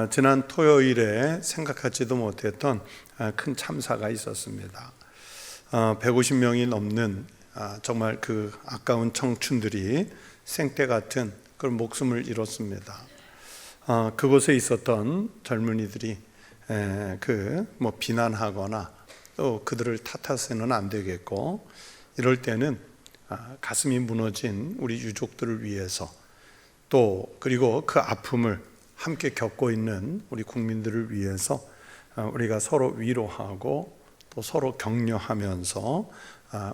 지난 토요일에 생각하지도 못했던 큰 참사가 있었습니다. 150명이 넘는 정말 그 아까운 청춘들이 생떼 같은 그런 목숨을 잃었습니다. 그곳에 있었던 젊은이들이 비난하거나 또 그들을 탓해서는 안 되겠고, 이럴 때는 가슴이 무너진 우리 유족들을 위해서, 또 그리고 그 아픔을 함께 겪고 있는 우리 국민들을 위해서 우리가 서로 위로하고 또 서로 격려하면서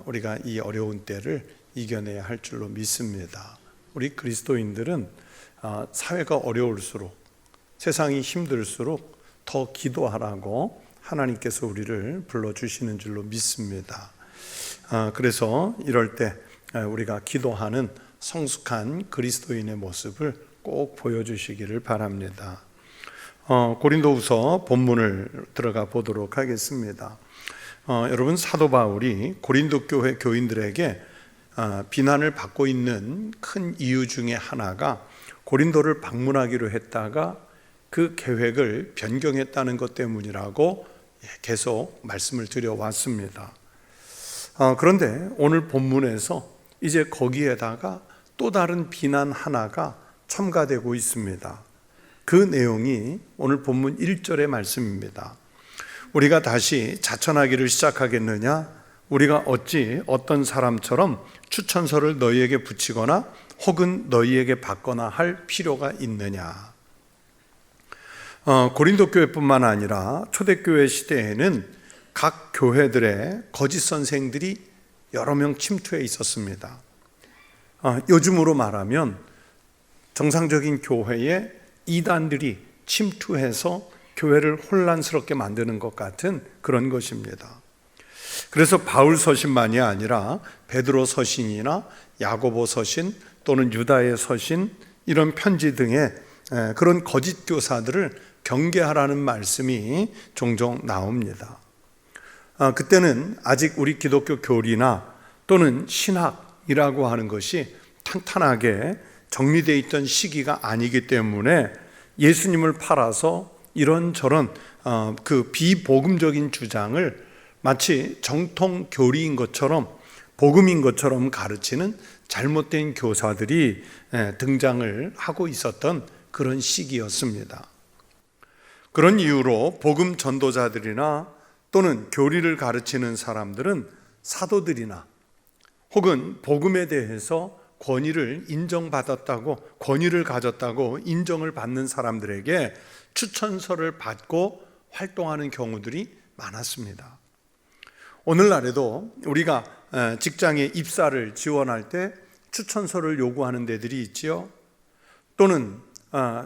우리가 이 어려운 때를 이겨내야 할 줄로 믿습니다. 우리 그리스도인들은 사회가 어려울수록, 세상이 힘들수록 더 기도하라고 하나님께서 우리를 불러주시는 줄로 믿습니다. 그래서 이럴 때 우리가 기도하는 성숙한 그리스도인의 모습을 꼭 보여주시기를 바랍니다. 고린도후서 본문을 들어가 보도록 하겠습니다. 여러분, 사도 바울이 고린도 교회 교인들에게 비난을 받고 있는 큰 이유 중에 하나가 고린도를 방문하기로 했다가 그 계획을 변경했다는 것 때문이라고 계속 말씀을 드려왔습니다. 그런데 오늘 본문에서 이제 거기에다가 또 다른 비난 하나가 첨가되고 있습니다. 그 내용이 오늘 본문 1절의 말씀입니다. 우리가 다시 자천하기를 시작하겠느냐? 우리가 어찌 어떤 사람처럼 추천서를 너희에게 붙이거나 혹은 너희에게 받거나 할 필요가 있느냐? 고린도 교회뿐만 아니라 초대교회 시대에는 각 교회들의 거짓 선생들이 여러 명 침투해 있었습니다. 요즘으로 말하면 정상적인 교회에 이단들이 침투해서 교회를 혼란스럽게 만드는 것 같은 그런 것입니다. 그래서 바울 서신만이 아니라 베드로 서신이나 야고보 서신 또는 유다의 서신, 이런 편지 등의 그런 거짓 교사들을 경계하라는 말씀이 종종 나옵니다. 그때는 아직 우리 기독교 교리나 또는 신학이라고 하는 것이 탄탄하게 정리되어 있던 시기가 아니기 때문에 예수님을 팔아서 이런저런 그 비복음적인 주장을 마치 정통 교리인 것처럼, 복음인 것처럼 가르치는 잘못된 교사들이 등장을 하고 있었던 그런 시기였습니다. 그런 이유로 복음 전도자들이나 또는 교리를 가르치는 사람들은 사도들이나 혹은 복음에 대해서 권위를 인정받았다고, 권위를 가졌다고 인정을 받는 사람들에게 추천서를 받고 활동하는 경우들이 많았습니다. 오늘날에도 우리가 직장에 입사를 지원할 때 추천서를 요구하는 데들이 있지요. 또는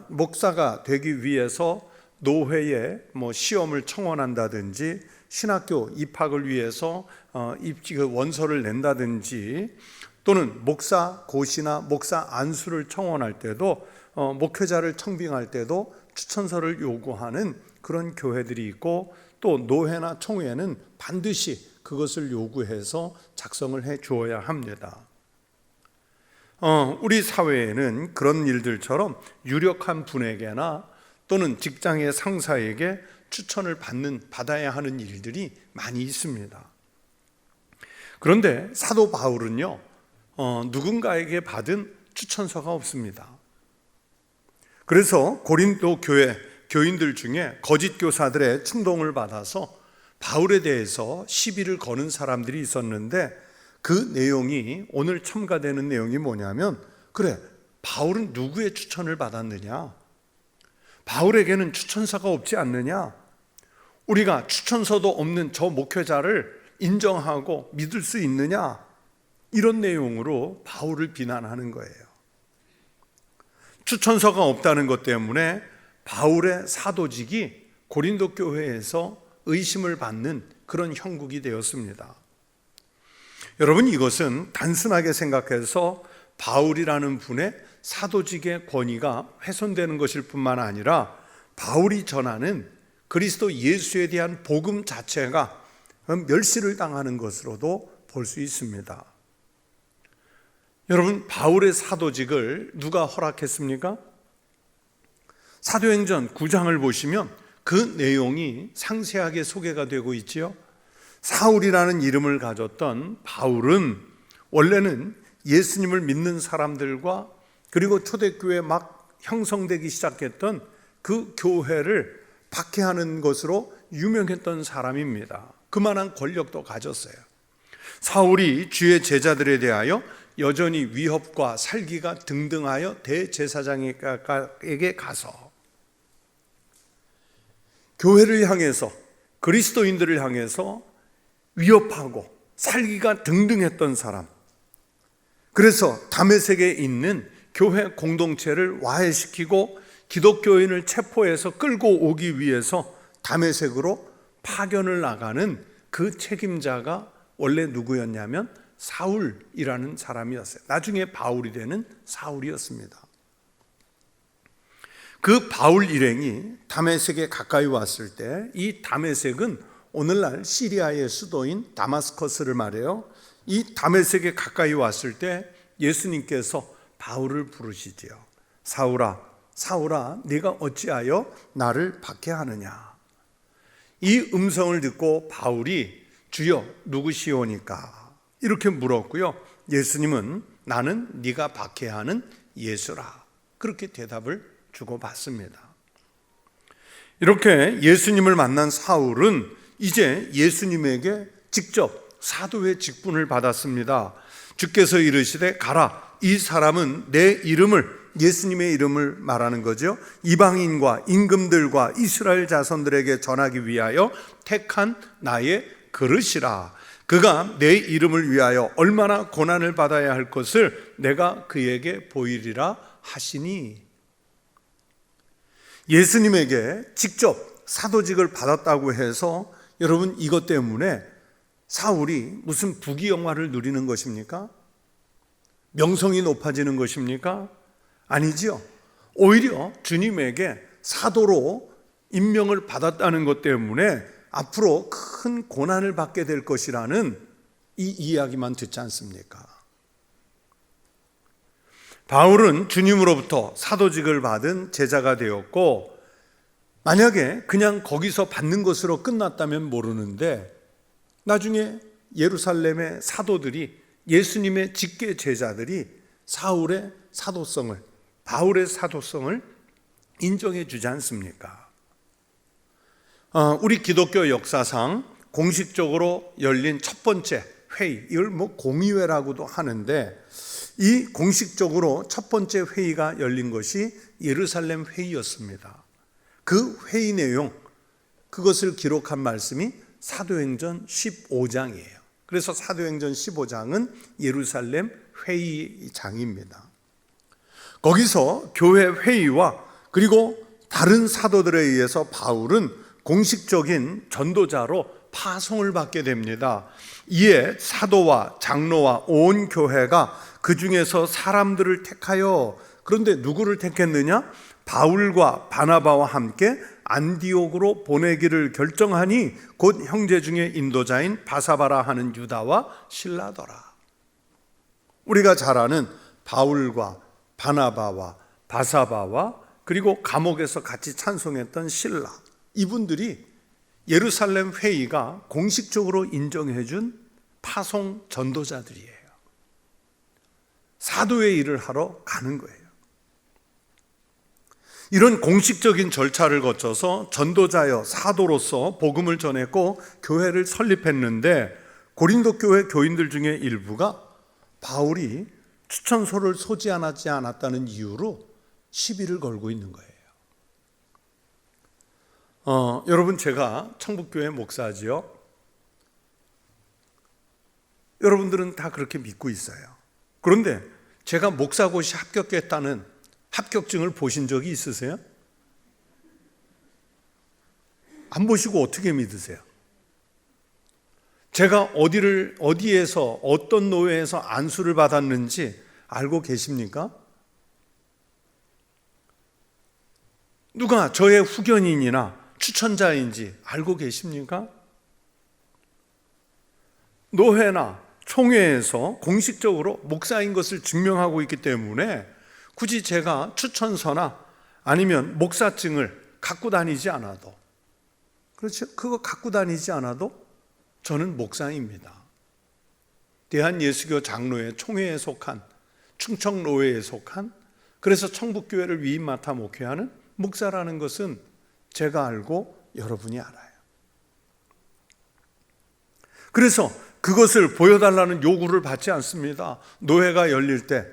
목사가 되기 위해서 노회에 시험을 청원한다든지, 신학교 입학을 위해서 원서를 낸다든지, 또는 목사 고시나 목사 안수를 청원할 때도, 목회자를 청빙할 때도 추천서를 요구하는 그런 교회들이 있고, 또 노회나 총회는 반드시 그것을 요구해서 작성을 해 주어야 합니다. 우리 사회에는 그런 일들처럼 유력한 분에게나 또는 직장의 상사에게 추천을 받아야 하는 일들이 많이 있습니다. 그런데 사도 바울은요, 누군가에게 받은 추천서가 없습니다. 그래서 고린도 교회 교인들 중에 거짓 교사들의 충동을 받아서 바울에 대해서 시비를 거는 사람들이 있었는데, 그 내용이 오늘 첨가되는 내용이 뭐냐면, 그래, 바울은 누구의 추천을 받았느냐? 바울에게는 추천서가 없지 않느냐? 우리가 추천서도 없는 저 목회자를 인정하고 믿을 수 있느냐? 이런 내용으로 바울을 비난하는 거예요. 추천서가 없다는 것 때문에 바울의 사도직이 고린도 교회에서 의심을 받는 그런 형국이 되었습니다. 여러분, 이것은 단순하게 생각해서 바울이라는 분의 사도직의 권위가 훼손되는 것일 뿐만 아니라 바울이 전하는 그리스도 예수에 대한 복음 자체가 멸시를 당하는 것으로도 볼 수 있습니다. 여러분, 바울의 사도직을 누가 허락했습니까? 사도행전 9장을 보시면 그 내용이 상세하게 소개가 되고 있지요. 사울이라는 이름을 가졌던 바울은 원래는 예수님을 믿는 사람들과 그리고 초대교회 막 형성되기 시작했던 그 교회를 박해하는 것으로 유명했던 사람입니다. 그만한 권력도 가졌어요. 사울이 주의 제자들에 대하여 여전히 위협과 살기가 등등하여 대제사장에게 가서 교회를 향해서, 그리스도인들을 향해서 위협하고 살기가 등등했던 사람, 그래서 다메섹에 있는 교회 공동체를 와해시키고 기독교인을 체포해서 끌고 오기 위해서 다메섹으로 파견을 나가는 그 책임자가 원래 누구였냐면 사울이라는 사람이었어요. 나중에 바울이 되는 사울이었습니다. 그 바울 일행이 다메섹에 가까이 왔을 때, 이 다메섹은 오늘날 시리아의 수도인 다마스커스를 말해요. 이 다메섹에 가까이 왔을 때 예수님께서 바울을 부르시지요. 사울아, 사울아, 네가 어찌하여 나를 박해하느냐. 이 음성을 듣고 바울이 주여 누구시오니까 이렇게 물었고요. 예수님은 나는 네가 박해하는 예수라, 그렇게 대답을 주고받습니다. 이렇게 예수님을 만난 사울은 이제 예수님에게 직접 사도의 직분을 받았습니다. 주께서 이르시되 가라, 이 사람은 내 이름을, 예수님의 이름을 말하는 거죠, 이방인과 임금들과 이스라엘 자손들에게 전하기 위하여 택한 나의 그릇이라. 그가 내 이름을 위하여 얼마나 고난을 받아야 할 것을 내가 그에게 보이리라 하시니. 예수님에게 직접 사도직을 받았다고 해서 여러분 이것 때문에 사울이 무슨 부귀영화를 누리는 것입니까? 명성이 높아지는 것입니까? 아니지요. 오히려 주님에게 사도로 임명을 받았다는 것 때문에 앞으로 큰 고난을 받게 될 것이라는 이 이야기만 듣지 않습니까? 바울은 주님으로부터 사도직을 받은 제자가 되었고, 만약에 그냥 거기서 받는 것으로 끝났다면 모르는데 나중에 예루살렘의 사도들이, 예수님의 직계 제자들이 사울의 사도성을, 바울의 사도성을 인정해 주지 않습니까? 우리 기독교 역사상 공식적으로 열린 첫 번째 회의, 이걸 공의회라고도 하는데, 이 공식적으로 첫 번째 회의가 열린 것이 예루살렘 회의였습니다. 그 회의 내용, 그것을 기록한 말씀이 사도행전 15장이에요. 그래서 사도행전 15장은 예루살렘 회의장입니다. 거기서 교회 회의와 그리고 다른 사도들에 의해서 바울은 공식적인 전도자로 파송을 받게 됩니다. 이에 사도와 장로와 온 교회가 그 중에서 사람들을 택하여, 그런데 누구를 택했느냐? 바울과 바나바와 함께 안디옥으로 보내기를 결정하니 곧 형제 중에 인도자인 바사바라 하는 유다와 실라더라. 우리가 잘 아는 바울과 바나바와 바사바와 그리고 감옥에서 같이 찬송했던 실라, 이분들이 예루살렘 회의가 공식적으로 인정해 준 파송 전도자들이에요. 사도의 일을 하러 가는 거예요. 이런 공식적인 절차를 거쳐서 전도자여 사도로서 복음을 전했고 교회를 설립했는데, 고린도 교회 교인들 중에 일부가 바울이 추천서를 소지하지 않았다는 이유로 시비를 걸고 있는 거예요. 여러분, 제가 청북교회 목사지요. 여러분들은 다 그렇게 믿고 있어요. 그런데 제가 목사고시 합격했다는 합격증을 보신 적이 있으세요? 안 보시고 어떻게 믿으세요? 제가 어디에서 어떤 노회에서 안수를 받았는지 알고 계십니까? 누가 저의 후견인이나 추천자인지 알고 계십니까? 노회나 총회에서 공식적으로 목사인 것을 증명하고 있기 때문에 굳이 제가 추천서나 아니면 목사증을 갖고 다니지 않아도, 그렇죠? 그거 갖고 다니지 않아도 저는 목사입니다. 대한예수교 장로회 총회에 속한, 충청로회에 속한, 그래서 청북교회를 위임 맡아 목회하는 목사라는 것은 제가 알고 여러분이 알아요. 그래서 그것을 보여달라는 요구를 받지 않습니다. 노회가 열릴 때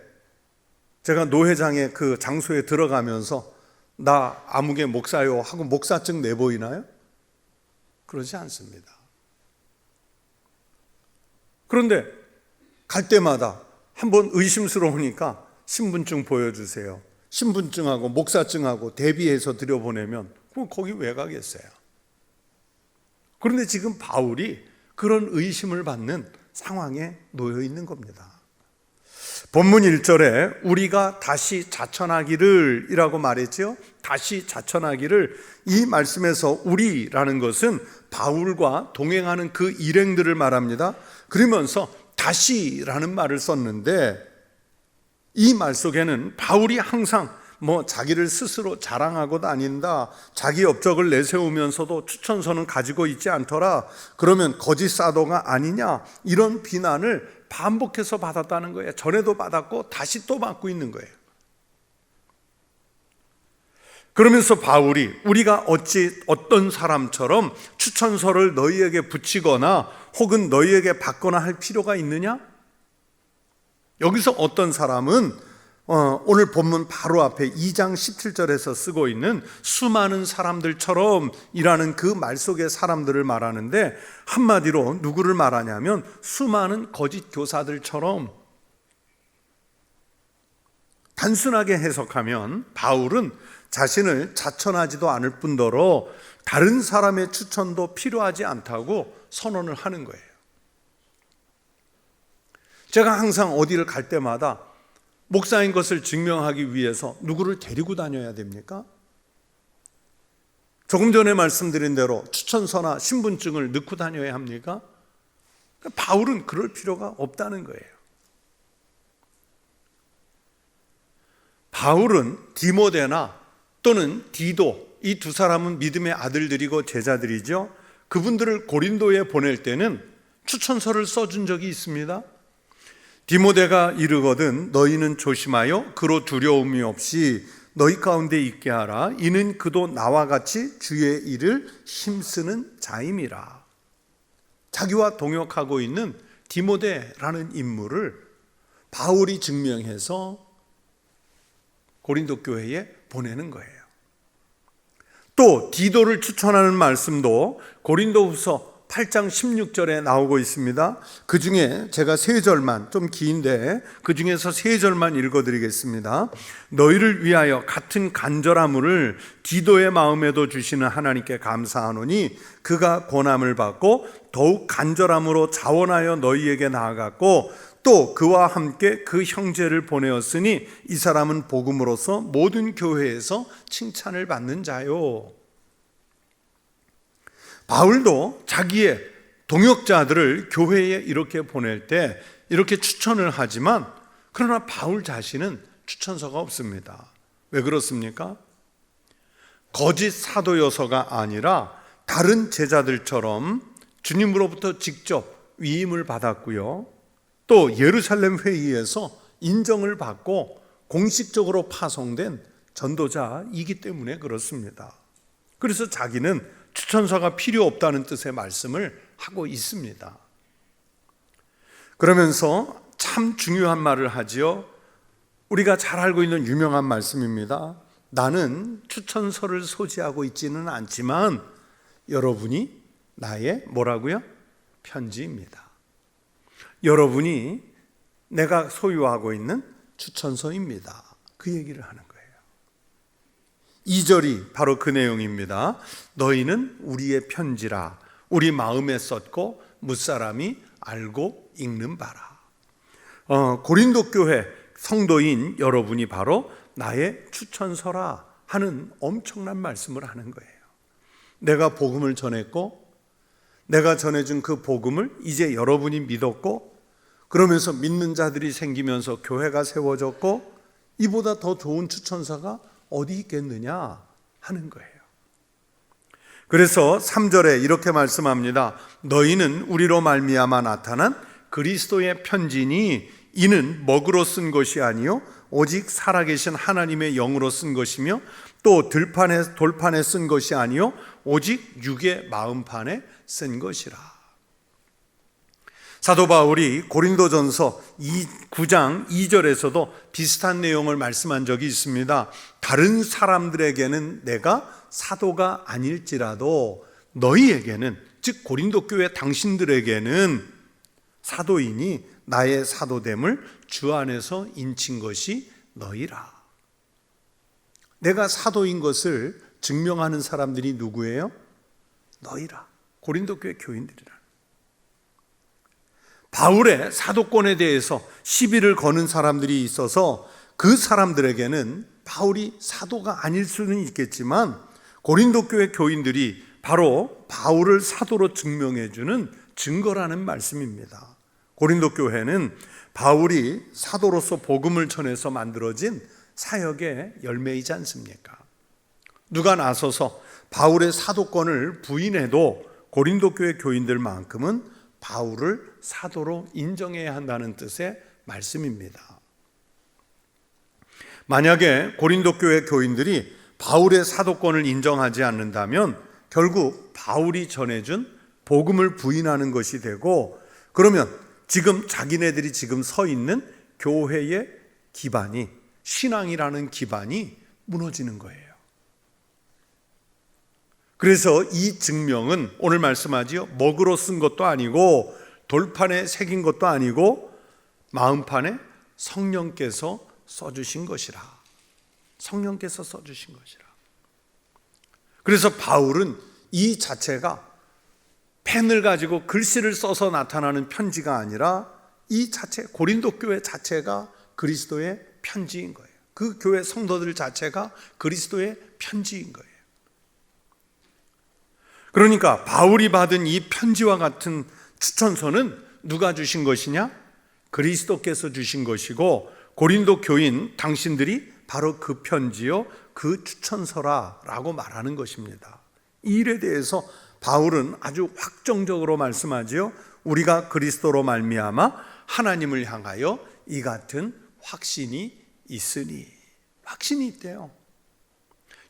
제가 노회장의 그 장소에 들어가면서 나 아무개 목사요 하고 목사증 내보이나요? 그러지 않습니다. 그런데 갈 때마다 한번 의심스러우니까 신분증 보여주세요. 신분증하고 목사증하고 대비해서 들여보내면 그럼 거기 왜 가겠어요? 그런데 지금 바울이 그런 의심을 받는 상황에 놓여 있는 겁니다. 본문 1절에 우리가 다시 자천하기를 이라고 말했죠. 다시 자천하기를, 이 말씀에서 우리라는 것은 바울과 동행하는 그 일행들을 말합니다. 그러면서 다시라는 말을 썼는데, 이 말 속에는 바울이 항상 자기를 스스로 자랑하고 다닌다, 자기 업적을 내세우면서도 추천서는 가지고 있지 않더라, 그러면 거짓 사도가 아니냐, 이런 비난을 반복해서 받았다는 거예요. 전에도 받았고 다시 또 받고 있는 거예요. 그러면서 바울이 우리가 어찌 어떤 사람처럼 추천서를 너희에게 붙이거나 혹은 너희에게 받거나 할 필요가 있느냐? 여기서 어떤 사람은 오늘 본문 바로 앞에 2장 17절에서 쓰고 있는 수많은 사람들처럼 이라는 그 말 속의 사람들을 말하는데, 한마디로 누구를 말하냐면 수많은 거짓 교사들처럼, 단순하게 해석하면 바울은 자신을 자천하지도 않을 뿐더러 다른 사람의 추천도 필요하지 않다고 선언을 하는 거예요. 제가 항상 어디를 갈 때마다 목사인 것을 증명하기 위해서 누구를 데리고 다녀야 됩니까? 조금 전에 말씀드린 대로 추천서나 신분증을 넣고 다녀야 합니까? 바울은 그럴 필요가 없다는 거예요. 바울은 디모데나 또는 디도, 이 두 사람은 믿음의 아들들이고 제자들이죠. 그분들을 고린도에 보낼 때는 추천서를 써준 적이 있습니다. 디모데가 이르거든 너희는 조심하여 그로 두려움이 없이 너희 가운데 있게 하라. 이는 그도 나와 같이 주의 일을 힘쓰는 자임이라. 자기와 동역하고 있는 디모데라는 인물을 바울이 증명해서 고린도 교회에 보내는 거예요. 또 디도를 추천하는 말씀도 고린도후서 8장 16절에 나오고 있습니다. 그 중에 제가 3절만, 좀 긴데 그 중에서 3절만 읽어드리겠습니다. 너희를 위하여 같은 간절함을 디도의 마음에도 주시는 하나님께 감사하노니 그가 고난을 받고 더욱 간절함으로 자원하여 너희에게 나아갔고 또 그와 함께 그 형제를 보내었으니 이 사람은 복음으로서 모든 교회에서 칭찬을 받는 자요. 바울도 자기의 동역자들을 교회에 이렇게 보낼 때 이렇게 추천을 하지만, 그러나 바울 자신은 추천서가 없습니다. 왜 그렇습니까? 거짓 사도여서가 아니라 다른 제자들처럼 주님으로부터 직접 위임을 받았고요, 또 예루살렘 회의에서 인정을 받고 공식적으로 파송된 전도자이기 때문에 그렇습니다. 그래서 자기는 추천서가 필요 없다는 뜻의 말씀을 하고 있습니다. 그러면서 참 중요한 말을 하지요. 우리가 잘 알고 있는 유명한 말씀입니다. 나는 추천서를 소지하고 있지는 않지만 여러분이 나의 뭐라고요? 편지입니다. 여러분이 내가 소유하고 있는 추천서입니다. 그 얘기를 하는 거예요. 2절이 바로 그 내용입니다. 너희는 우리의 편지라, 우리 마음에 썼고 무사람이 알고 읽는 바라. 고린도 교회 성도인 여러분이 바로 나의 추천서라 하는 엄청난 말씀을 하는 거예요. 내가 복음을 전했고, 내가 전해준 그 복음을 이제 여러분이 믿었고, 그러면서 믿는 자들이 생기면서 교회가 세워졌고, 이보다 더 좋은 추천서가 어디 있겠느냐 하는 거예요. 그래서 3절에 이렇게 말씀합니다. 너희는 우리로 말미암아 나타난 그리스도의 편지니 이는 먹으로 쓴 것이 아니요 오직 살아계신 하나님의 영으로 쓴 것이며 또 돌판에 쓴 것이 아니요 오직 육의 마음판에 쓴 것이라. 사도 바울이 고린도전서 9장 2절에서도 비슷한 내용을 말씀한 적이 있습니다. 다른 사람들에게는 내가 사도가 아닐지라도 너희에게는, 즉 고린도 교회 당신들에게는 사도이니 나의 사도됨을 주 안에서 인친 것이 너희라. 내가 사도인 것을 증명하는 사람들이 누구예요? 너희라. 고린도 교회 교인들이라. 바울의 사도권에 대해서 시비를 거는 사람들이 있어서 그 사람들에게는 바울이 사도가 아닐 수는 있겠지만 고린도 교회 교인들이 바로 바울을 사도로 증명해주는 증거라는 말씀입니다. 고린도 교회는 바울이 사도로서 복음을 전해서 만들어진 사역의 열매이지 않습니까? 누가 나서서 바울의 사도권을 부인해도 고린도 교회 교인들만큼은 바울을 사도로 인정해야 한다는 뜻의 말씀입니다. 만약에 고린도 교회 교인들이 바울의 사도권을 인정하지 않는다면 결국 바울이 전해준 복음을 부인하는 것이 되고, 그러면 지금 자기네들이 지금 서 있는 교회의 기반이, 신앙이라는 기반이 무너지는 거예요. 그래서 이 증명은 오늘 말씀하지요, 먹으로 쓴 것도 아니고 돌판에 새긴 것도 아니고 마음판에 성령께서 써주신 것이라. 성령께서 써주신 것이라. 그래서 바울은 이 자체가 펜을 가지고 글씨를 써서 나타나는 편지가 아니라 이 자체, 고린도 교회 자체가 그리스도의 편지인 거예요. 그 교회 성도들 자체가 그리스도의 편지인 거예요. 그러니까 바울이 받은 이 편지와 같은 추천서는 누가 주신 것이냐? 그리스도께서 주신 것이고 고린도 교인 당신들이 바로 그 편지요, 그 추천서라라고 말하는 것입니다. 이 일에 대해서 바울은 아주 확정적으로 말씀하지요. 우리가 그리스도로 말미암아 하나님을 향하여 이 같은 확신이 있으니. 확신이 있대요.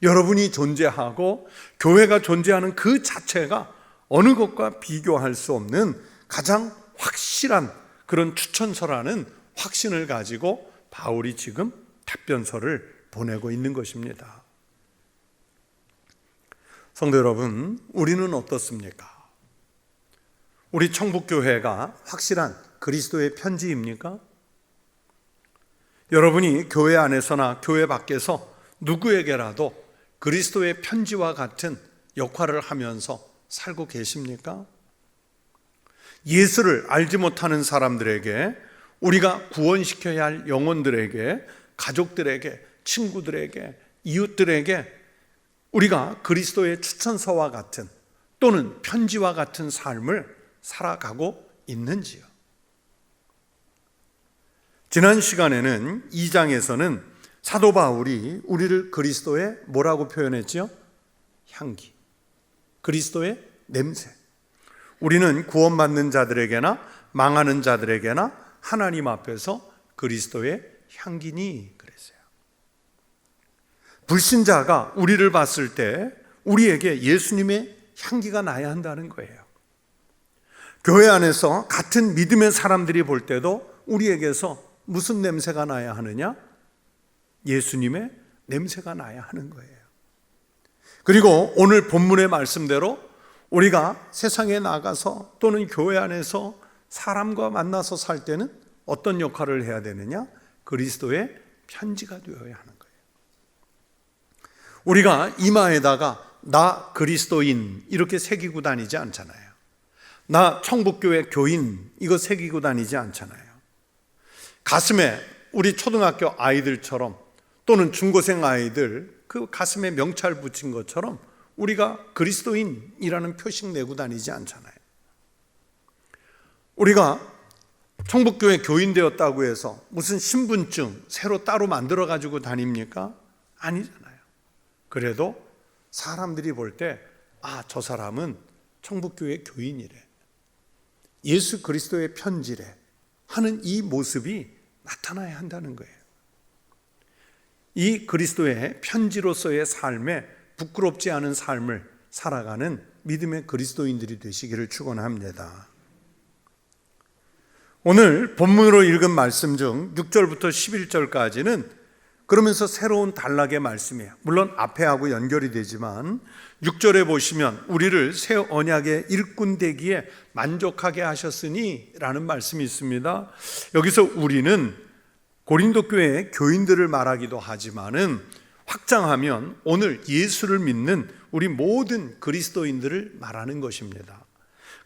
여러분이 존재하고 교회가 존재하는 그 자체가 어느 것과 비교할 수 없는 가장 확실한 그런 추천서라는 확신을 가지고 바울이 지금 답변서를 보내고 있는 것입니다. 성도 여러분, 우리는 어떻습니까? 우리 청북교회가 확실한 그리스도의 편지입니까? 여러분이 교회 안에서나 교회 밖에서 누구에게라도 그리스도의 편지와 같은 역할을 하면서 살고 계십니까? 예수를 알지 못하는 사람들에게, 우리가 구원시켜야 할 영혼들에게, 가족들에게, 친구들에게, 이웃들에게 우리가 그리스도의 추천서와 같은 또는 편지와 같은 삶을 살아가고 있는지요? 지난 시간에는 2장에서는 사도 바울이 우리를 그리스도의 뭐라고 표현했죠? 향기, 그리스도의 냄새. 우리는 구원받는 자들에게나 망하는 자들에게나 하나님 앞에서 그리스도의 향기니 그랬어요. 불신자가 우리를 봤을 때 우리에게 예수님의 향기가 나야 한다는 거예요. 교회 안에서 같은 믿음의 사람들이 볼 때도 우리에게서 무슨 냄새가 나야 하느냐? 예수님의 냄새가 나야 하는 거예요. 그리고 오늘 본문의 말씀대로 우리가 세상에 나가서 또는 교회 안에서 사람과 만나서 살 때는 어떤 역할을 해야 되느냐? 그리스도의 편지가 되어야 하는 거예요. 우리가 이마에다가 나 그리스도인 이렇게 새기고 다니지 않잖아요. 나 청북교회 교인 이거 새기고 다니지 않잖아요. 가슴에 우리 초등학교 아이들처럼 또는 중고생 아이들 그 가슴에 명찰 붙인 것처럼 우리가 그리스도인이라는 표식 내고 다니지 않잖아요. 우리가 청북교회 교인 되었다고 해서 무슨 신분증 새로 따로 만들어 가지고 다닙니까? 아니잖아요. 그래도 사람들이 볼 때 저 사람은 천국교회 교인이래, 예수 그리스도의 편지래 하는 이 모습이 나타나야 한다는 거예요. 이 그리스도의 편지로서의 삶에 부끄럽지 않은 삶을 살아가는 믿음의 그리스도인들이 되시기를 축원합니다. 오늘 본문으로 읽은 말씀 중 6절부터 11절까지는 그러면서 새로운 단락의 말씀이에요. 물론 앞에하고 연결이 되지만 6절에 보시면 우리를 새 언약의 일꾼 되기에 만족하게 하셨으니 라는 말씀이 있습니다. 여기서 우리는 고린도 교회의 교인들을 말하기도 하지만은 확장하면 오늘 예수를 믿는 우리 모든 그리스도인들을 말하는 것입니다.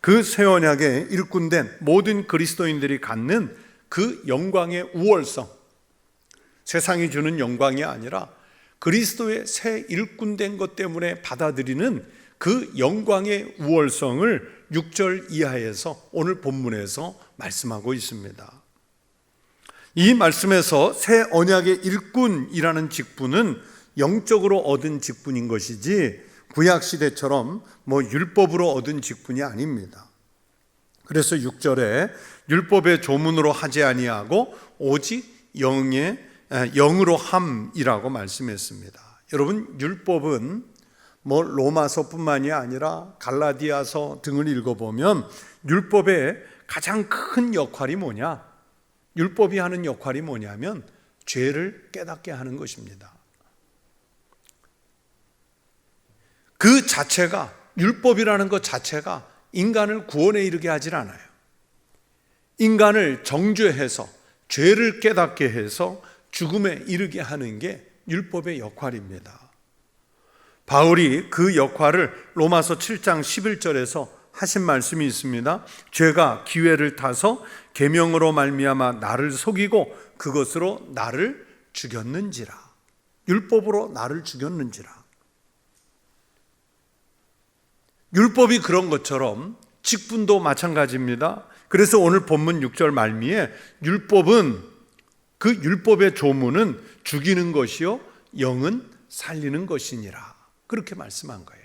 그 새 언약의 일꾼된 모든 그리스도인들이 갖는 그 영광의 우월성, 세상이 주는 영광이 아니라 그리스도의 새 일꾼된 것 때문에 받아들이는 그 영광의 우월성을 6절 이하에서 오늘 본문에서 말씀하고 있습니다. 이 말씀에서 새 언약의 일꾼이라는 직분은 영적으로 얻은 직분인 것이지 구약시대처럼 율법으로 얻은 직분이 아닙니다. 그래서 6절에 율법의 조문으로 하지 아니하고 오직 영으로 함이라고 말씀했습니다. 여러분, 율법은 로마서뿐만이 아니라 갈라디아서 등을 읽어보면 율법의 가장 큰 역할이 뭐냐? 율법이 하는 역할이 뭐냐면 죄를 깨닫게 하는 것입니다. 그 자체가, 율법이라는 것 자체가 인간을 구원에 이르게 하질 않아요. 인간을 정죄해서 죄를 깨닫게 해서 죽음에 이르게 하는 게 율법의 역할입니다. 바울이 그 역할을 로마서 7장 11절에서 하신 말씀이 있습니다. 죄가 기회를 타서 계명으로 말미암아 나를 속이고 그것으로 나를 죽였는지라. 율법으로 나를 죽였는지라. 율법이 그런 것처럼 직분도 마찬가지입니다. 그래서 오늘 본문 6절 말미에 그 율법의 조문은 죽이는 것이요 영은 살리는 것이니라, 그렇게 말씀한 거예요.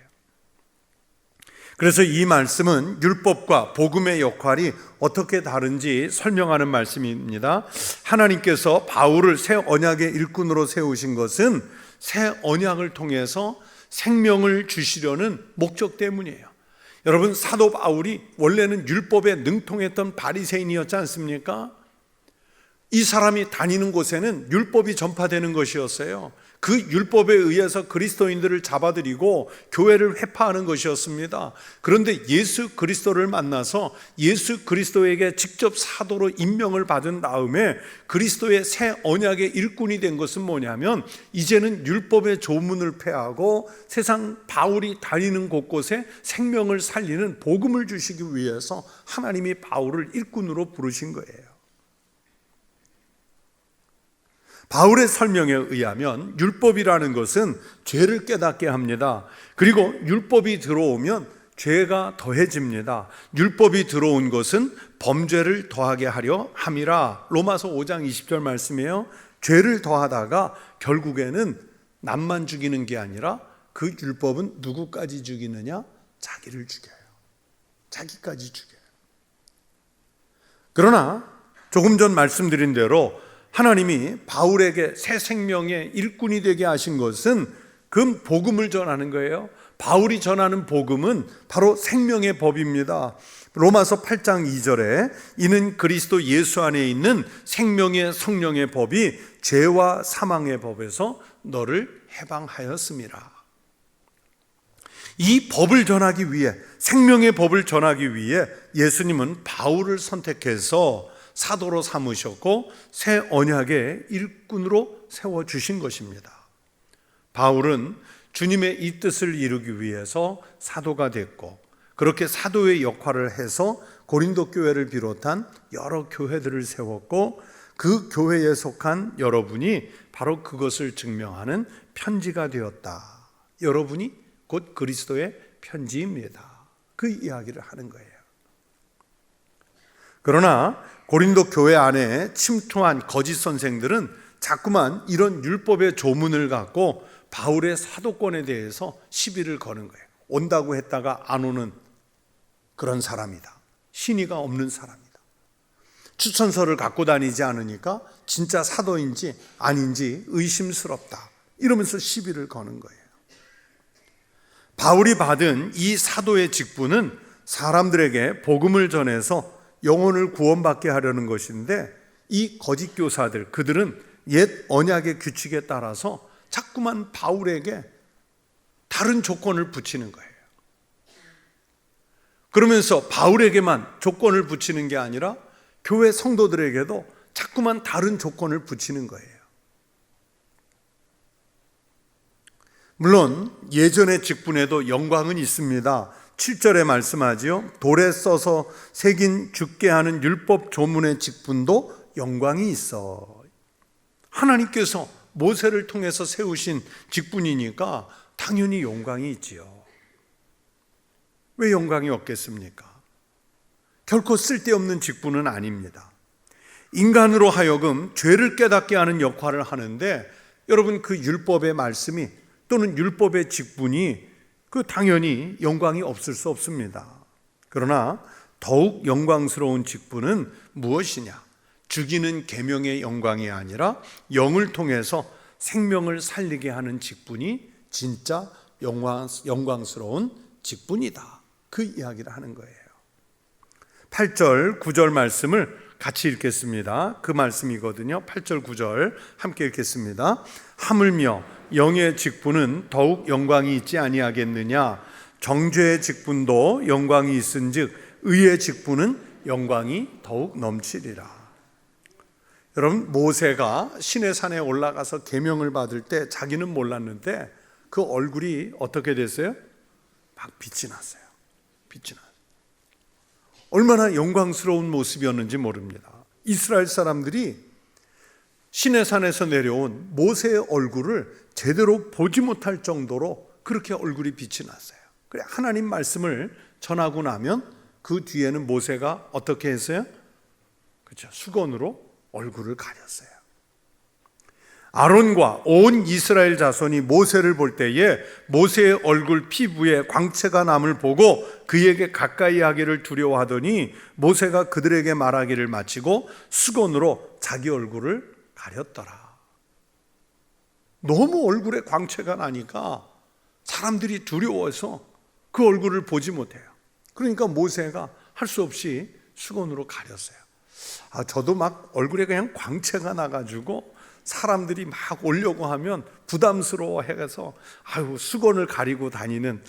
그래서 이 말씀은 율법과 복음의 역할이 어떻게 다른지 설명하는 말씀입니다. 하나님께서 바울을 새 언약의 일꾼으로 세우신 것은 새 언약을 통해서 생명을 주시려는 목적 때문이에요. 여러분, 사도 바울이 원래는 율법에 능통했던 바리새인이었지 않습니까? 이 사람이 다니는 곳에는 율법이 전파되는 것이었어요. 그 율법에 의해서 그리스도인들을 잡아들이고 교회를 회파하는 것이었습니다. 그런데 예수 그리스도를 만나서 예수 그리스도에게 직접 사도로 임명을 받은 다음에 그리스도의 새 언약의 일꾼이 된 것은 뭐냐면 이제는 율법의 조문을 폐하고 세상 바울이 다니는 곳곳에 생명을 살리는 복음을 주시기 위해서 하나님이 바울을 일꾼으로 부르신 거예요. 바울의 설명에 의하면 율법이라는 것은 죄를 깨닫게 합니다. 그리고 율법이 들어오면 죄가 더해집니다. 율법이 들어온 것은 범죄를 더하게 하려 함이라. 로마서 5장 20절 말씀이에요. 죄를 더하다가 결국에는 남만 죽이는 게 아니라 그 율법은 누구까지 죽이느냐? 자기를 죽여요. 자기까지 죽여요. 그러나 조금 전 말씀드린 대로 하나님이 바울에게 새 생명의 일꾼이 되게 하신 것은 그 복음을 전하는 거예요. 바울이 전하는 복음은 바로 생명의 법입니다. 로마서 8장 2절에 이는 그리스도 예수 안에 있는 생명의 성령의 법이 죄와 사망의 법에서 너를 해방하였음이라. 이 법을 전하기 위해, 생명의 법을 전하기 위해 예수님은 바울을 선택해서 사도로 삼으셨고 새 언약의 일꾼으로 세워주신 것입니다. 바울은 주님의 이 뜻을 이루기 위해서 사도가 됐고 그렇게 사도의 역할을 해서 고린도 교회를 비롯한 여러 교회들을 세웠고 그 교회에 속한 여러분이 바로 그것을 증명하는 편지가 되었다. 여러분이 곧 그리스도의 편지입니다. 그 이야기를 하는 거예요. 그러나 고린도 교회 안에 침투한 거짓 선생들은 자꾸만 이런 율법의 조문을 갖고 바울의 사도권에 대해서 시비를 거는 거예요. 온다고 했다가 안 오는 그런 사람이다. 신의가 없는 사람이다. 추천서를 갖고 다니지 않으니까 진짜 사도인지 아닌지 의심스럽다. 이러면서 시비를 거는 거예요. 바울이 받은 이 사도의 직분은 사람들에게 복음을 전해서 영혼을 구원받게 하려는 것인데, 이 거짓 교사들, 그들은 옛 언약의 규칙에 따라서 자꾸만 바울에게 다른 조건을 붙이는 거예요. 그러면서 바울에게만 조건을 붙이는 게 아니라 교회 성도들에게도 자꾸만 다른 조건을 붙이는 거예요. 물론 예전의 직분에도 영광은 있습니다. 7절에 말씀하지요. 돌에 써서 새긴 죽게 하는 율법 조문의 직분도 영광이 있어. 하나님께서 모세를 통해서 세우신 직분이니까 당연히 영광이 있지요. 왜 영광이 없겠습니까? 결코 쓸데없는 직분은 아닙니다. 인간으로 하여금 죄를 깨닫게 하는 역할을 하는데, 여러분 그 율법의 말씀이 또는 율법의 직분이 당연히 영광이 없을 수 없습니다. 그러나 더욱 영광스러운 직분은 무엇이냐? 죽이는 계명의 영광이 아니라 영을 통해서 생명을 살리게 하는 직분이 진짜 영광스러운 직분이다. 그 이야기를 하는 거예요. 8절, 9절 말씀을 같이 읽겠습니다. 그 말씀이거든요. 8절, 9절 함께 읽겠습니다. 하물며 영의 직분은 더욱 영광이 있지 아니하겠느냐? 정죄의 직분도 영광이 있은즉 의의 직분은 영광이 더욱 넘치리라. 여러분, 모세가 시내산에 올라가서 계명을 받을 때 자기는 몰랐는데 그 얼굴이 어떻게 됐어요? 막 빛이 났어요. 빛이 났어요. 얼마나 영광스러운 모습이었는지 모릅니다. 이스라엘 사람들이 시내산에서 내려온 모세의 얼굴을 제대로 보지 못할 정도로 그렇게 얼굴이 빛이 났어요. 그래, 하나님 말씀을 전하고 나면 그 뒤에는 모세가 어떻게 했어요? 그렇죠. 수건으로 얼굴을 가렸어요. 아론과 온 이스라엘 자손이 모세를 볼 때에 모세의 얼굴 피부에 광채가 남을 보고 그에게 가까이 하기를 두려워하더니 모세가 그들에게 말하기를 마치고 수건으로 자기 얼굴을 가렸더라. 너무 얼굴에 광채가 나니까 사람들이 두려워서 그 얼굴을 보지 못해요. 그러니까 모세가 할 수 없이 수건으로 가렸어요. 저도 막 얼굴에 그냥 광채가 나가지고 사람들이 막 오려고 하면 부담스러워 해서 수건을 가리고 다니는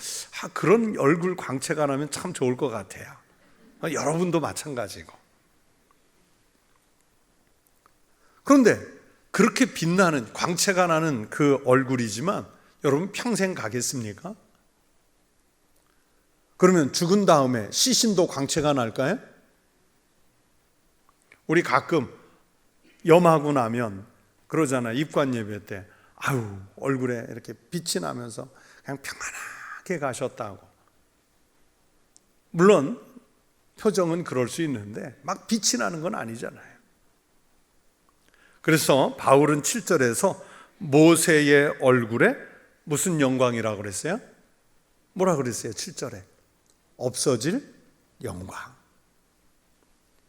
그런 얼굴 광채가 나면 참 좋을 것 같아요. 여러분도 마찬가지고. 그런데 그렇게 빛나는 광채가 나는 그 얼굴이지만 여러분 평생 가겠습니까? 그러면 죽은 다음에 시신도 광채가 날까요? 우리 가끔 염하고 나면 그러잖아요. 입관 예배 때 얼굴에 이렇게 빛이 나면서 그냥 평안하게 가셨다고. 물론 표정은 그럴 수 있는데 막 빛이 나는 건 아니잖아요. 그래서 바울은 7절에서 모세의 얼굴에 무슨 영광이라고 그랬어요? 뭐라 그랬어요? 7절에 없어질 영광.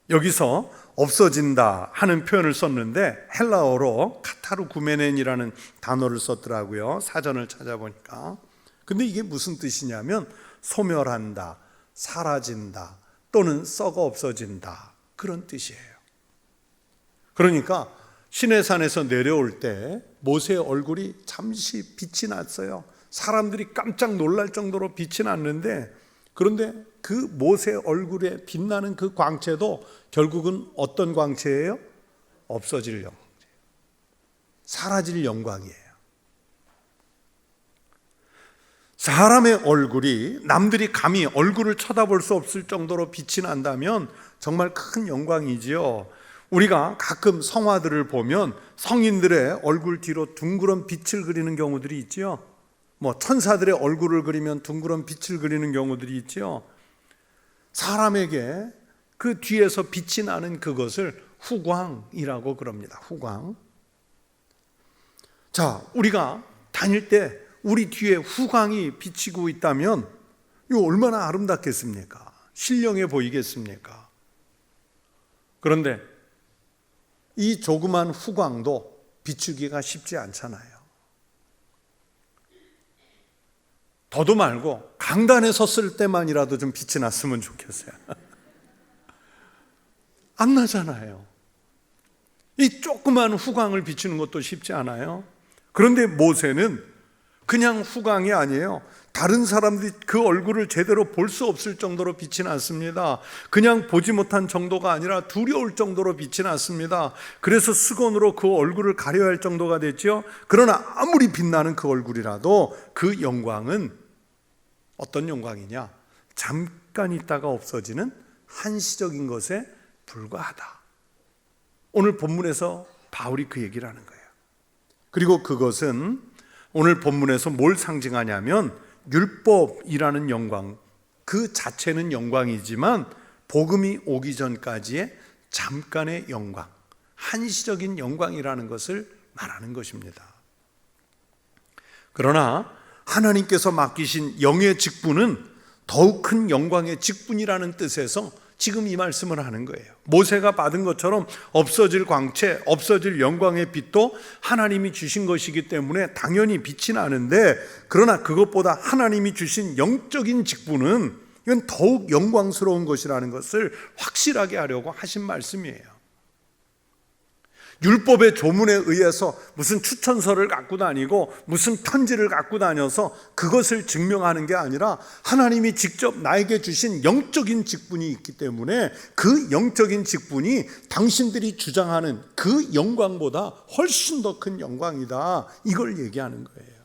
여기서 없어진다 하는 표현을 썼는데 헬라어로 카타르구메넨이라는 단어를 썼더라고요. 사전을 찾아보니까. 근데 이게 무슨 뜻이냐면 소멸한다, 사라진다, 또는 썩어 없어진다, 그런 뜻이에요. 그러니까 시내산에서 내려올 때 모세의 얼굴이 잠시 빛이 났어요. 사람들이 깜짝 놀랄 정도로 빛이 났는데, 그런데 그 모세의 얼굴에 빛나는 그 광채도 결국은 어떤 광채예요? 없어질 영광, 사라질 영광이에요. 사람의 얼굴이 남들이 감히 얼굴을 쳐다볼 수 없을 정도로 빛이 난다면 정말 큰 영광이지요. 우리가 가끔 성화들을 보면 성인들의 얼굴 뒤로 둥그런 빛을 그리는 경우들이 있지요. 천사들의 얼굴을 그리면 둥그런 빛을 그리는 경우들이 있지요. 사람에게 그 뒤에서 빛이 나는 그것을 후광이라고 그럽니다. 후광. 자, 우리가 다닐 때 우리 뒤에 후광이 비치고 있다면 이거 얼마나 아름답겠습니까? 신령해 보이겠습니까? 그런데 이 조그만 후광도 비추기가 쉽지 않잖아요. 더도 말고 강단에 섰을 때만이라도 좀 빛이 났으면 좋겠어요. 안 나잖아요. 이 조그만 후광을 비추는 것도 쉽지 않아요. 그런데 모세는 그냥 후광이 아니에요. 다른 사람들이 그 얼굴을 제대로 볼 수 없을 정도로 빛이 났습니다. 그냥 보지 못한 정도가 아니라 두려울 정도로 빛이 났습니다. 그래서 수건으로 그 얼굴을 가려야 할 정도가 됐죠. 그러나 아무리 빛나는 그 얼굴이라도 그 영광은 어떤 영광이냐? 잠깐 있다가 없어지는 한시적인 것에 불과하다. 오늘 본문에서 바울이 그 얘기를 하는 거예요. 그리고 그것은 오늘 본문에서 뭘 상징하냐면 율법이라는 영광, 그 자체는 영광이지만 복음이 오기 전까지의 잠깐의 영광, 한시적인 영광이라는 것을 말하는 것입니다. 그러나 하나님께서 맡기신 영의 직분은 더욱 큰 영광의 직분이라는 뜻에서 지금 이 말씀을 하는 거예요. 모세가 받은 것처럼 없어질 광채, 없어질 영광의 빛도 하나님이 주신 것이기 때문에 당연히 빛이 나는데, 그러나 그것보다 하나님이 주신 영적인 직분은 이건 더욱 영광스러운 것이라는 것을 확실하게 하려고 하신 말씀이에요. 율법의 조문에 의해서 무슨 추천서를 갖고 다니고 무슨 편지를 갖고 다녀서 그것을 증명하는 게 아니라 하나님이 직접 나에게 주신 영적인 직분이 있기 때문에 그 영적인 직분이 당신들이 주장하는 그 영광보다 훨씬 더 큰 영광이다, 이걸 얘기하는 거예요.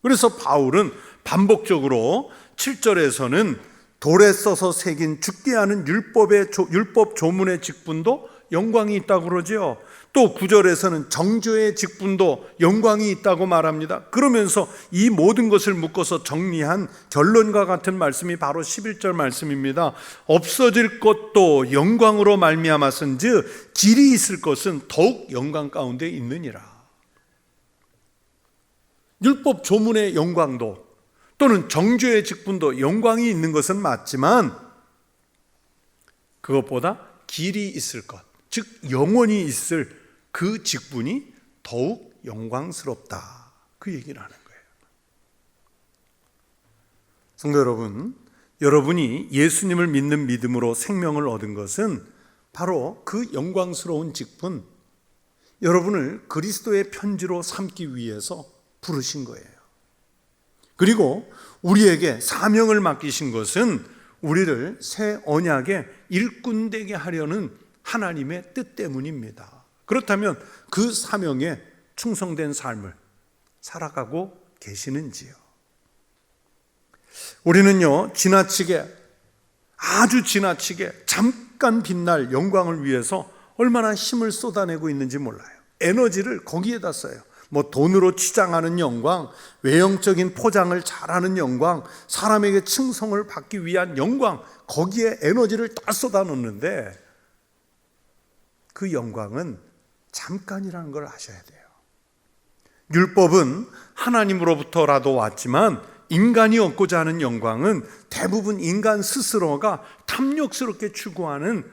그래서 바울은 반복적으로 7절에서는 돌에 써서 새긴 죽게 하는 율법 조문의 직분도 영광이 있다고 그러죠. 또 9절에서는 정죄의 직분도 영광이 있다고 말합니다. 그러면서 이 모든 것을 묶어서 정리한 결론과 같은 말씀이 바로 11절 말씀입니다. 없어질 것도 영광으로 말미암았은즉 길이 있을 것은 더욱 영광 가운데 있느니라. 율법 조문의 영광도 또는 정죄의 직분도 영광이 있는 것은 맞지만 그것보다 길이 있을 것, 즉 영원히 있을 그 직분이 더욱 영광스럽다, 그 얘기를 하는 거예요. 성도 여러분, 여러분이 예수님을 믿는 믿음으로 생명을 얻은 것은 바로 그 영광스러운 직분, 여러분을 그리스도의 편지로 삼기 위해서 부르신 거예요. 그리고 우리에게 사명을 맡기신 것은 우리를 새 언약의 일꾼 되게 하려는 하나님의 뜻 때문입니다. 그렇다면 그 사명에 충성된 삶을 살아가고 계시는지요? 우리는요, 아주 지나치게 잠깐 빛날 영광을 위해서 얼마나 힘을 쏟아내고 있는지 몰라요. 에너지를 거기에다 써요. 돈으로 치장하는 영광, 외형적인 포장을 잘하는 영광, 사람에게 칭송을 받기 위한 영광, 거기에 에너지를 다 쏟아놓는데 그 영광은 잠깐이라는 걸 아셔야 돼요. 율법은 하나님으로부터라도 왔지만 인간이 얻고자 하는 영광은 대부분 인간 스스로가 탐욕스럽게 추구하는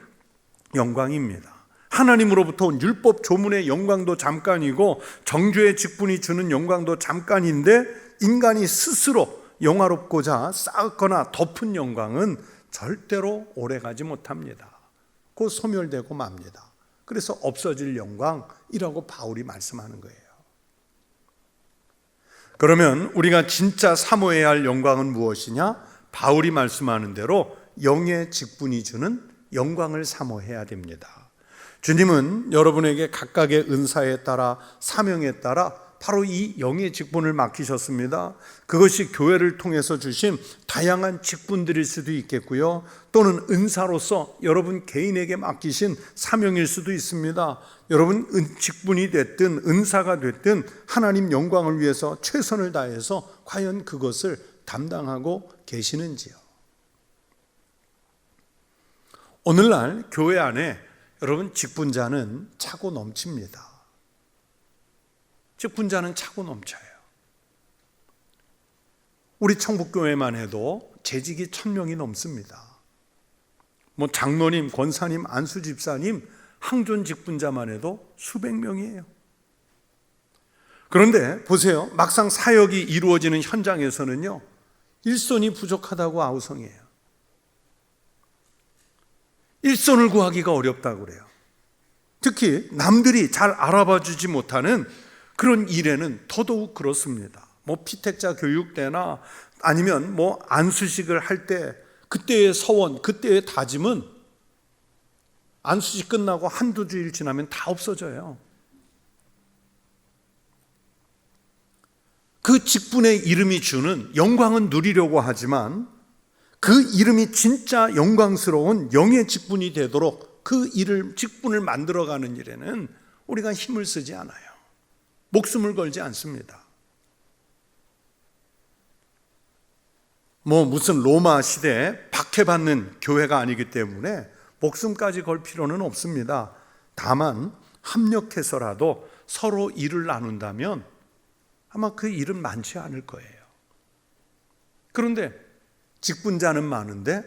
영광입니다. 하나님으로부터 온 율법 조문의 영광도 잠깐이고 정죄의 직분이 주는 영광도 잠깐인데 인간이 스스로 영화롭고자 쌓거나 덮은 영광은 절대로 오래가지 못합니다. 곧 소멸되고 맙니다. 그래서 없어질 영광이라고 바울이 말씀하는 거예요. 그러면 우리가 진짜 사모해야 할 영광은 무엇이냐? 바울이 말씀하는 대로 영의 직분이 주는 영광을 사모해야 됩니다. 주님은 여러분에게 각각의 은사에 따라 사명에 따라 바로 이 영의 직분을 맡기셨습니다. 그것이 교회를 통해서 주신 다양한 직분들일 수도 있겠고요, 또는 은사로서 여러분 개인에게 맡기신 사명일 수도 있습니다. 여러분 직분이 됐든 은사가 됐든 하나님 영광을 위해서 최선을 다해서 과연 그것을 담당하고 계시는지요? 오늘날 교회 안에 여러분 직분자는 차고 넘칩니다. 직분자는 차고 넘쳐요. 우리 청북교회만 해도 재직이 1000명이 넘습니다. 장로님, 권사님, 안수집사님, 항존 직분자만 해도 수백 명이에요. 그런데 보세요. 막상 사역이 이루어지는 현장에서는요, 일손이 부족하다고 아우성이에요. 일손을 구하기가 어렵다고 그래요. 특히 남들이 잘 알아봐 주지 못하는 그런 일에는 더더욱 그렇습니다. 피택자 교육 때나 아니면 안수식을 할 때 그때의 서원, 그때의 다짐은 안수식 끝나고 한두 주일 지나면 다 없어져요. 그 직분의 이름이 주는 영광은 누리려고 하지만 그 이름이 진짜 영광스러운 영의 직분이 되도록 그 일을, 직분을 만들어가는 일에는 우리가 힘을 쓰지 않아요. 목숨을 걸지 않습니다. 무슨 로마 시대에 박해받는 교회가 아니기 때문에 목숨까지 걸 필요는 없습니다. 다만 합력해서라도 서로 일을 나눈다면 아마 그 일은 많지 않을 거예요. 그런데 직분자는 많은데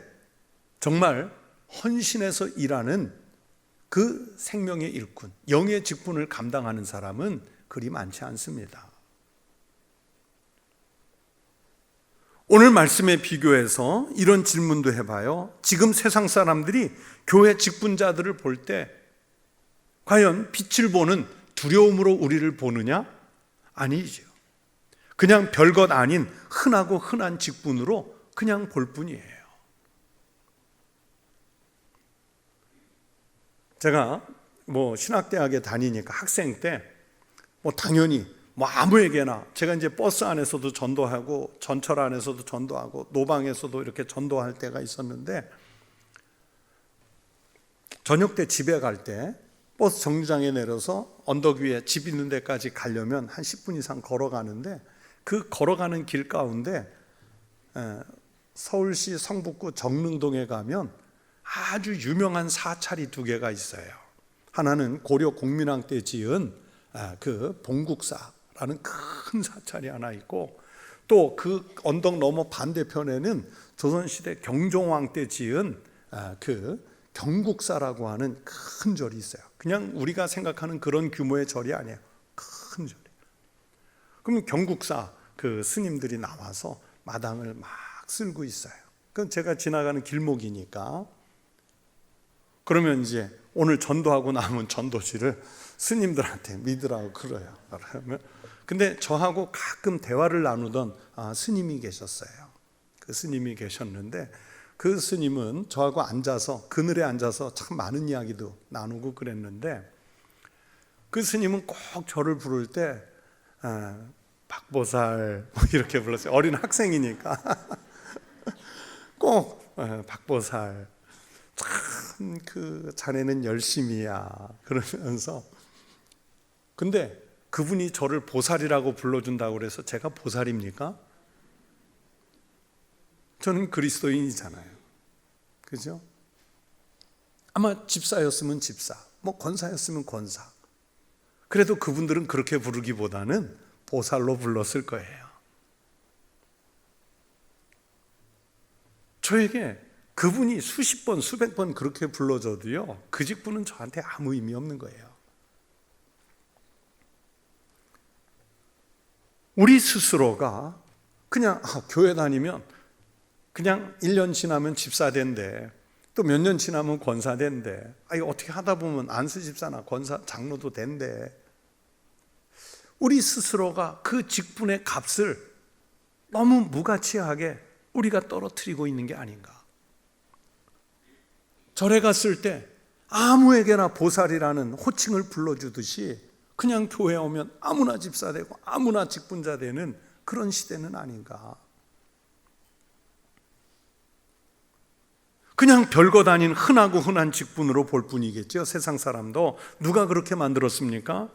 정말 헌신해서 일하는 그 생명의 일꾼, 영의 직분을 감당하는 사람은 그리 많지 않습니다. 오늘 말씀에 비교해서 이런 질문도 해봐요. 지금 세상 사람들이 교회 직분자들을 볼 때 과연 빛을 보는 두려움으로 우리를 보느냐? 아니죠. 그냥 별것 아닌 흔하고 흔한 직분으로 그냥 볼 뿐이에요. 제가 신학대학에 다니니까 학생 때 당연히 아무에게나, 제가 이제 버스 안에서도 전도하고 전철 안에서도 전도하고 노방에서도 이렇게 전도할 때가 있었는데, 저녁 때 집에 갈 때 버스 정류장에 내려서 언덕 위에 집 있는 데까지 가려면 한 10분 이상 걸어가는데, 그 걸어가는 길 가운데 서울시 성북구 정릉동에 가면 아주 유명한 사찰이 2개가 있어요. 하나는 고려 공민왕 때 지은 그 봉국사라는 큰 사찰이 하나 있고, 또 그 언덕 너머 반대편에는 조선시대 경종왕 때 지은 그 경국사라고 하는 큰 절이 있어요. 그냥 우리가 생각하는 그런 규모의 절이 아니에요. 큰 절이. 그럼 경국사 그 스님들이 나와서 마당을 막 쓸고 있어요. 그럼 제가 지나가는 길목이니까, 그러면 이제 오늘 전도하고 남은 전도지를 스님들한테 믿으라고 그래요. 근데 저하고 가끔 대화를 나누던 스님이 계셨어요. 그 스님이 계셨는데, 그 스님은 저하고 앉아서, 그늘에 앉아서 참 많은 이야기도 나누고 그랬는데, 그 스님은 꼭 저를 부를 때 박보살 이렇게 불렀어요. 어린 학생이니까. 꼭 박보살, 참 그 자네는 열심히야 그러면서. 근데 그분이 저를 보살이라고 불러준다고 그래서 제가 보살입니까? 저는 그리스도인이잖아요. 그죠? 아마 집사였으면 집사, 권사였으면 권사. 그래도 그분들은 그렇게 부르기보다는 보살로 불렀을 거예요. 저에게 그분이 수십 번, 수백 번 그렇게 불러줘도요, 그 직분은 저한테 아무 의미 없는 거예요. 우리 스스로가 그냥 교회 다니면 그냥 1년 지나면 집사 된대, 또 몇 년 지나면 권사 된대, 이거 어떻게 하다 보면 안수집사나 권사, 장로도 된대. 우리 스스로가 그 직분의 값을 너무 무가치하게 우리가 떨어뜨리고 있는 게 아닌가. 절에 갔을 때 아무에게나 보살이라는 호칭을 불러주듯이 그냥 교회 오면 아무나 집사 되고 아무나 직분자 되는 그런 시대는 아닌가. 그냥 별것 아닌 흔하고 흔한 직분으로 볼 뿐이겠죠. 세상 사람도. 누가 그렇게 만들었습니까?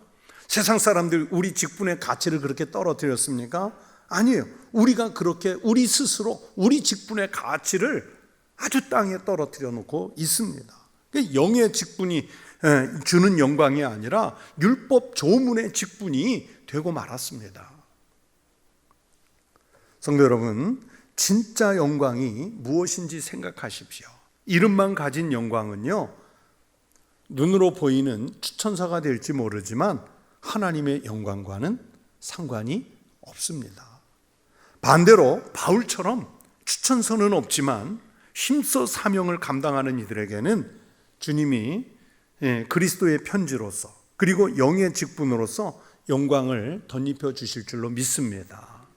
세상 사람들 우리 직분의 가치를 그렇게 떨어뜨렸습니까? 아니에요. 우리가 그렇게 우리 스스로 우리 직분의 가치를 아주 땅에 떨어뜨려 놓고 있습니다. 영의 직분이 주는 영광이 아니라 율법 조문의 직분이 되고 말았습니다. 성도 여러분, 진짜 영광이 무엇인지 생각하십시오. 이름만 가진 영광은요, 눈으로 보이는 추천사가 될지 모르지만 하나님의 영광과는 상관이 없습니다. 반대로 바울처럼 추천서는 없지만 힘써 사명을 감당하는 이들에게는 주님이 그리스도의 편지로서 그리고 영의 직분으로서 영광을 덧입혀 주실 줄로 믿습니다.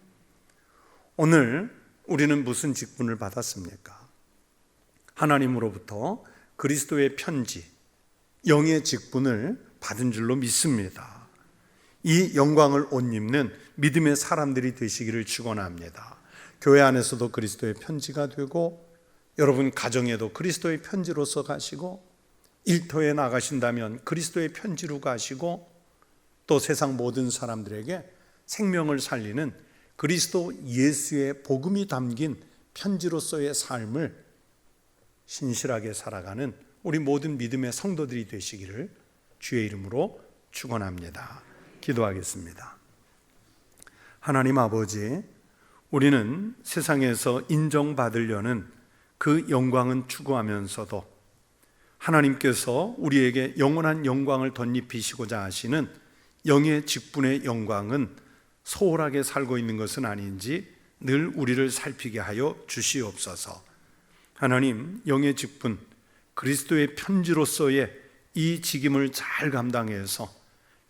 오늘 우리는 무슨 직분을 받았습니까? 하나님으로부터 그리스도의 편지, 영의 직분을 받은 줄로 믿습니다. 이 영광을 옷 입는 믿음의 사람들이 되시기를 축원합니다. 교회 안에서도 그리스도의 편지가 되고, 여러분 가정에도 그리스도의 편지로서 가시고, 일터에 나가신다면 그리스도의 편지로 가시고, 또 세상 모든 사람들에게 생명을 살리는 그리스도 예수의 복음이 담긴 편지로서의 삶을 신실하게 살아가는 우리 모든 믿음의 성도들이 되시기를 주의 이름으로 축원합니다. 기도하겠습니다. 하나님 아버지, 우리는 세상에서 인정받으려는 그 영광은 추구하면서도 하나님께서 우리에게 영원한 영광을 덧입히시고자 하시는 영의 직분의 영광은 소홀하게 살고 있는 것은 아닌지 늘 우리를 살피게 하여 주시옵소서. 하나님, 영의 직분, 그리스도의 편지로서의 이 직임을 잘 감당해서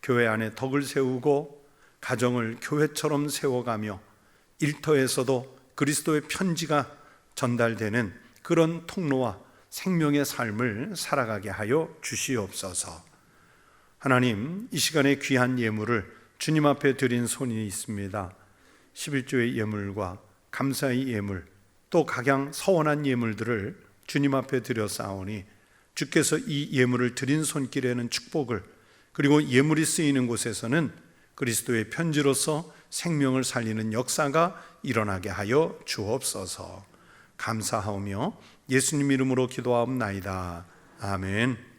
교회 안에 덕을 세우고 가정을 교회처럼 세워가며 일터에서도 그리스도의 편지가 전달되는 그런 통로와 생명의 삶을 살아가게 하여 주시옵소서. 하나님, 이 시간에 귀한 예물을 주님 앞에 드린 손이 있습니다. 11조의 예물과 감사의 예물, 또 각양 서원한 예물들을 주님 앞에 드렸사오니 주께서 이 예물을 드린 손길에는 축복을, 그리고 예물이 쓰이는 곳에서는 그리스도의 편지로서 생명을 살리는 역사가 일어나게 하여 주옵소서. 감사하오며 예수님 이름으로 기도하옵나이다. 아멘.